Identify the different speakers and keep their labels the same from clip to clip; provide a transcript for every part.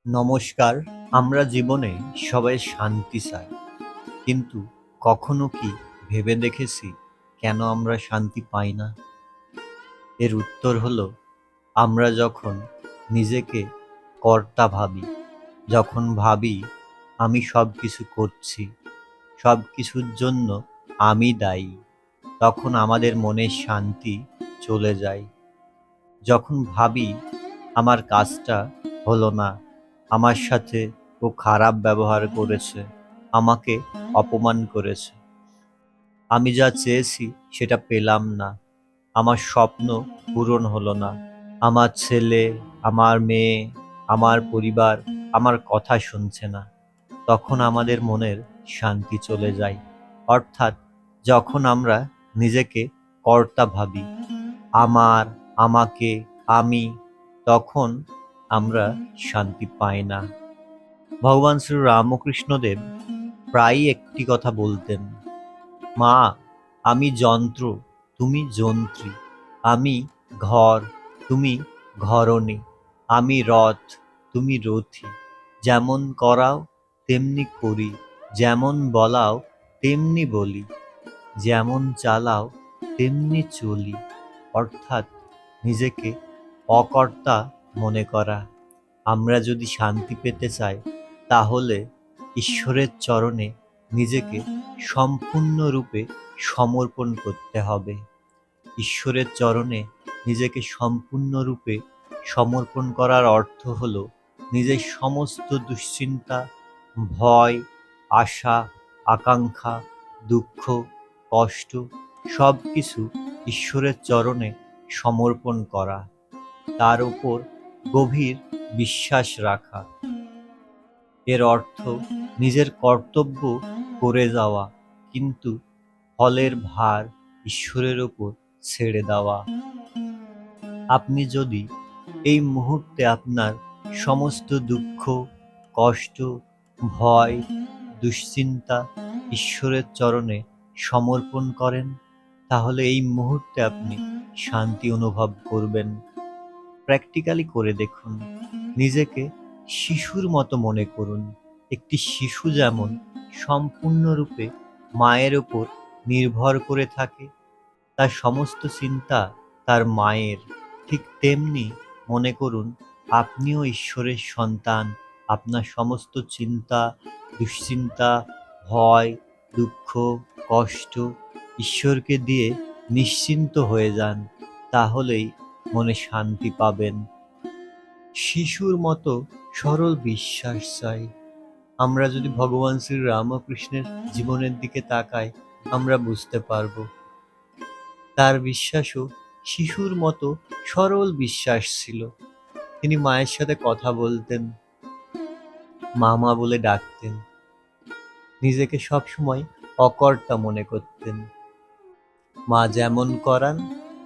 Speaker 1: নমস্কার। আমরা জীবনে সবাই শান্তি চাই, কিন্তু কখনো কি ভেবে দেখেছি কেন আমরা শান্তি পাই না? এর উত্তর হলো, আমরা যখন নিজেকে কর্তা ভাবি, যখন ভাবি আমি সব কিছু করছি, সব কিছুর জন্য আমি দায়ী, তখন আমাদের মনের শান্তি চলে যায়। যখন ভাবি আমার কাজটা হলো না, আমার সাথে ও খারাপ ব্যবহার করেছে, আমাকে অপমান করেছে, আমি যা চেয়েছি সেটা পেলাম না, আমার স্বপ্ন পূরণ হলো না, আমার ছেলে, আমার মেয়ে, আমার পরিবার আমার কথা শুনছে না, তখন আমাদের মনের শান্তি চলে যায়। অর্থাৎ যখন আমরা নিজেকে কর্তা ভাবি, আমার, আমাকে, আমি, তখন আমরা শান্তি পাই না। ভগবান শ্রী রামকৃষ্ণদেব প্রায়ই একটি কথা বলতেন, মা, আমি যন্ত্র, তুমি যন্ত্রী, আমি ঘর, তুমি ঘরণী, আমি রথ, তুমি রথী, যেমন করাও তেমনি করি, যেমন বলাও তেমনি বলি, যেমন চালাও তেমনি চলি। অর্থাৎ নিজেকে অকর্তা মনে করা। আমরা যদি শান্তি পেতে চাই, তাহলে ঈশ্বরের চরণে নিজেকে সম্পূর্ণরূপে সমর্পণ করতে হবে। ঈশ্বরের চরণে নিজেকে সম্পূর্ণরূপে সমর্পণ করার অর্থ হল নিজের সমস্ত দুশ্চিন্তা, ভয়, আশা, আকাঙ্ক্ষা, দুঃখ, কষ্ট সব কিছু ঈশ্বরের চরণে সমর্পণ করা, তার উপর গভীর বিশ্বাস রাখা। এর অর্থ নিজের কর্তব্য করে যাওয়া, কিন্তু ফলের ভার ঈশ্বরের উপর ছেড়ে দেওয়া। আপনি যদি এই মুহূর্তে আপনার সমস্ত দুঃখ, কষ্ট, ভয়, দুশ্চিন্তা ঈশ্বরের চরণে সমর্পণ করেন, তাহলে এই মুহূর্তে আপনি শান্তি অনুভব করবেন। প্র্যাকটিক্যালি করে দেখুন। নিজেকে শিশুর মতো মনে করুন। একটি শিশু যেমন সম্পূর্ণরূপে মায়ের ওপর নির্ভর করে থাকে, তার সমস্ত চিন্তা তার মায়ের, ঠিক তেমনি মনে করুন আপনিও ঈশ্বরের সন্তান। আপনার সমস্ত চিন্তা, দুশ্চিন্তা, ভয়, দুঃখ, কষ্ট ঈশ্বরকে দিয়ে নিশ্চিন্ত হয়ে যান, তাহলেই মনে শান্তি পাবেন। শিশুর মতো সরল বিশ্বাস চাই। আমরা যদি ভগবান শ্রী রামকৃষ্ণের জীবনের দিকে তাকাই, আমরা বুঝতে পারব তার বিশ্বাসও শিশুর মতো সরল বিশ্বাস ছিল। তিনি মায়ের সাথে কথা বলতেন, মামা বলে ডাকতেন, নিজেকে সবসময় অকর্তা মনে করতেন। মা যেমন করান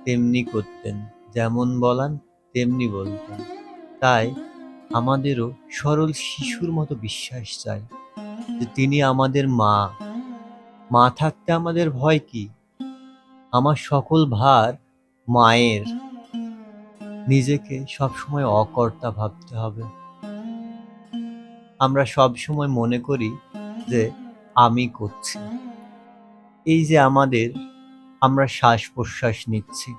Speaker 1: তেমনি করতেন, যেমন বলান তেমনি বলতেন। তাই আমাদেরও সরল শিশুর মতো বিশ্বাস চাই যে তিনি আমাদের মা। মা থাকতে আমাদের ভয় কি? আমার সকল ভার মায়ের। নিজেকে সবসময় অকর্তা ভাবতে হবে। আমরা সবসময় মনে করি যে আমি করছি। এই যে আমরা শ্বাস প্রশ্বাস নিচ্ছি,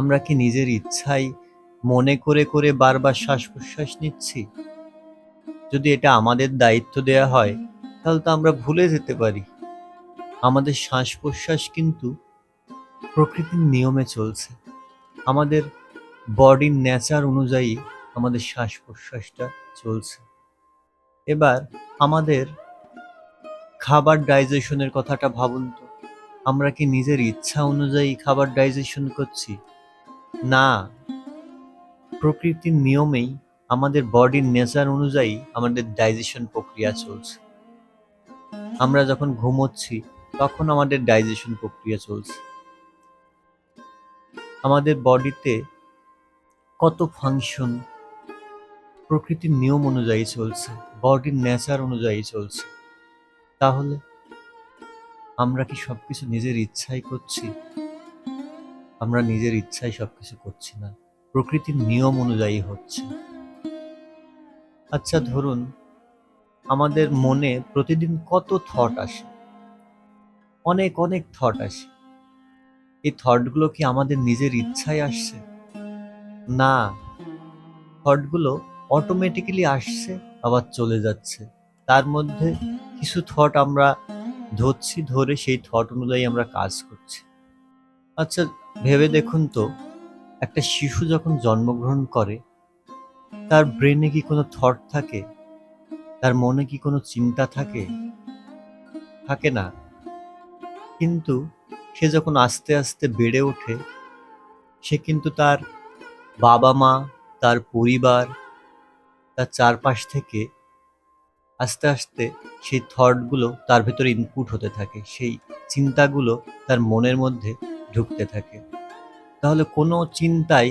Speaker 1: আমরা কি নিজের ইচ্ছায় মনে করে করে বারবার শ্বাস প্রশ্বাস নিচ্ছি? যদি এটা আমাদের দায়িত্ব দেয়া হয়, তাহলে তো আমরা ভুলে যেতে পারি আমাদের শ্বাস প্রশ্বাস কিন্তু প্রকৃতির নিয়মে চলছে। আমাদের বডির নেচার অনুযায়ী আমাদের শ্বাস প্রশ্বাসটা চলছে। এবার আমাদের খাবার ডাইজেশনের কথাটা ভাবুন তো। আমরা কি নিজের ইচ্ছা অনুযায়ী খাবার ডাইজেশন করছি? না, প্রকৃতির নিয়মেই আমাদের বডির নেচার অনুযায়ী আমাদের ডাইজেশন প্রক্রিয়া চলছে। আমরা যখন ঘুমোচ্ছি, তখন আমাদের ডাইজেশন প্রক্রিয়া চলছে। আমাদের বডিতে কত ফাংশন প্রকৃতির নিয়ম অনুযায়ী চলছে, বডির নেচার অনুযায়ী চলছে। তাহলে আমরা কি সবকিছু নিজের ইচ্ছাই করছি? আমরা নিজের ইচ্ছায় সবকিছু করছি না, প্রকৃতির নিয়ম অনুযায়ী হচ্ছে। আচ্ছা ধরুন আমাদের মনে প্রতিদিন কত থট আসে, অনেক অনেক থট আসে। এই থটগুলো কি আমাদের নিজের ইচ্ছায় আসছে? না, থটগুলো অটোমেটিক্যালি আসছে আবার চলে যাচ্ছে। তার মধ্যে কিছু থট আমরা ধরছি, ধরে সেই থট অনুযায়ী আমরা কাজ করছি। আচ্ছা ভেবে দেখুন তো, একটা শিশু যখন জন্মগ্রহণ করে তার ব্রেনে কি কোনো থট থাকে? তার মনে কি কোনো চিন্তা থাকে? থাকে না। কিন্তু সে যখন আস্তে আস্তে বেড়ে ওঠে, সে কিন্তু তার বাবা-মা, তার পরিবার, তার চারপাশ থেকে আস্তে আস্তে সেই থটগুলো তার ভেতরে ইনপুট হতে থাকে। সেই চিন্তাগুলো তার মনের মধ্যে ঢুকতে থাকে। তাহলে কোনো চিন্তাই,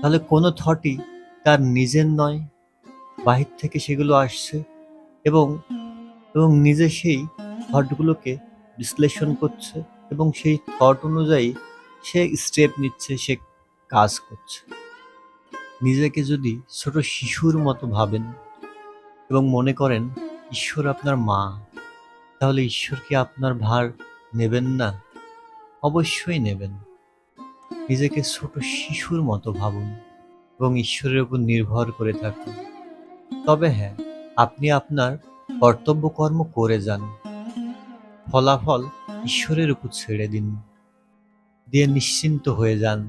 Speaker 1: তাহলে কোনো থটই তার নিজের নয়, বাহির থেকে সেগুলো আসছে এবং এবং নিজে সেই থটগুলোকে বিশ্লেষণ করছে এবং সেই থট অনুযায়ী সে স্টেপ নিচ্ছে, সে কাজ করছে। নিজেকে যদি ছোট শিশুর মতো ভাবেন এবং মনে করেন ঈশ্বর আপনার মা, তাহলে ঈশ্বর কি আপনার ভার নেবেন না? অবশ্যই নেবেন। নিজেকে ছোট শিশুর মতো ভাবুন এবং ঈশ্বরের উপর নির্ভর করে থাকুন। তবে হ্যাঁ, আপনি আপনার কর্তব্য কর্ম করে যান, ফলাফল ঈশ্বরের উপর ছেড়ে দিন, দিয়ে নিশ্চিন্ত হয়ে যান।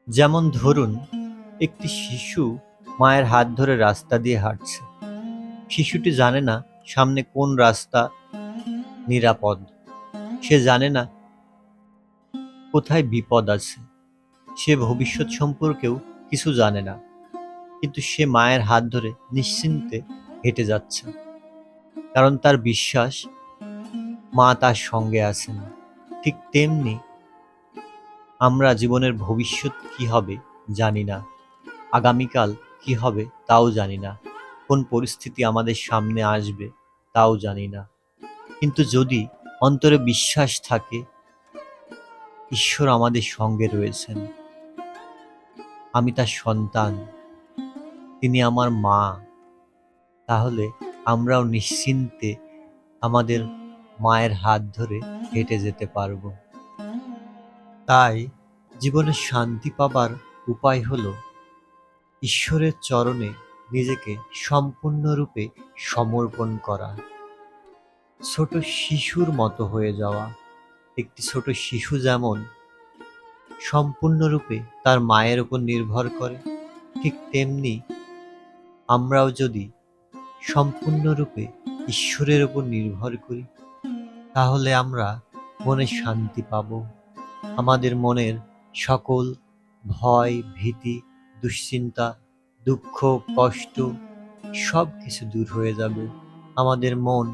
Speaker 1: যেমন ধরুন একটি শিশু মায়ের হাত ধরে রাস্তা দিয়ে হাঁটছে। শিশুটি জানে না সামনে কোন রাস্তা নিরাপদ, সে জানে না কোথায় বিপদ আছে, সে ভবিষ্যৎ সম্পর্কেও কিছু জানে না, কিন্তু সে মায়ের হাত ধরে নিশ্চিন্তে হেঁটে যাচ্ছে, কারণ তার বিশ্বাস মা তার সঙ্গে আছেন। ঠিক তেমনি আমরা জীবনের ভবিষ্যৎ কি হবে জানি না, আগামীকাল কি হবে তাও জানি না, কোন পরিস্থিতি আমাদের সামনে আসবে তাও জানি না। কিন্তু যদি অন্তরে বিশ্বাস থাকে ঈশ্বর আমাদের সঙ্গে রয়েছেন, আমি তার সন্তান, তিনি আমার মা, তাহলে আমরাও নিশ্চিন্তে আমাদের মায়ের হাত ধরে হেঁটে যেতে পারবো। তাই জীবনে শান্তি পাবার উপায় হলো ঈশ্বরের চরণে নিজেকে সম্পূর্ণরূপে সমর্পণ করা, ছোট শিশুর মতো হয়ে যাওয়া। একটি ছোট শিশু যেমন সম্পূর্ণরূপে তার মায়ের উপর নির্ভর করে, ঠিক তেমনি আমরাও যদি সম্পূর্ণরূপে ঈশ্বরের উপর নির্ভর করি, তাহলে আমরা মনে শান্তি পাব। আমাদের মনের সকল ভয়, ভীতি, দুশ্চিন্তা, দুঃখ, কষ্ট সব কিছু দূর হয়ে যাবে। আমাদের মন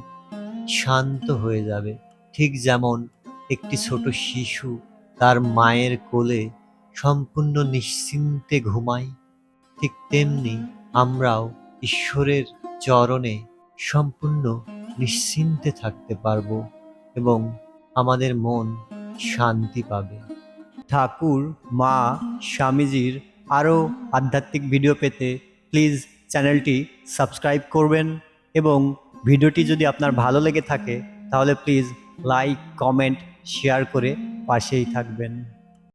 Speaker 1: শান্ত হয়ে যাবে। ঠিক যেমন একটি ছোট শিশু তার মায়ের কোলে সম্পূর্ণ নিশ্চিন্তে ঘুমায়, ঠিক তেমনি আমরাও ঈশ্বরের চরণে সম্পূর্ণ নিশ্চিন্তে থাকতে পারবো এবং আমাদের মন শান্তি পাবে। ঠাকুর, মা, স্বামীজির আরও আধ্যাত্মিক ভিডিও পেতে প্লিজ চ্যানেলটি সাবস্ক্রাইব করবেন এবং ভিডিওটি যদি আপনার ভালো লেগে থাকে তাহলে প্লিজ লাইক, কমেন্ট, শেয়ার করে পাশেই থাকবেন।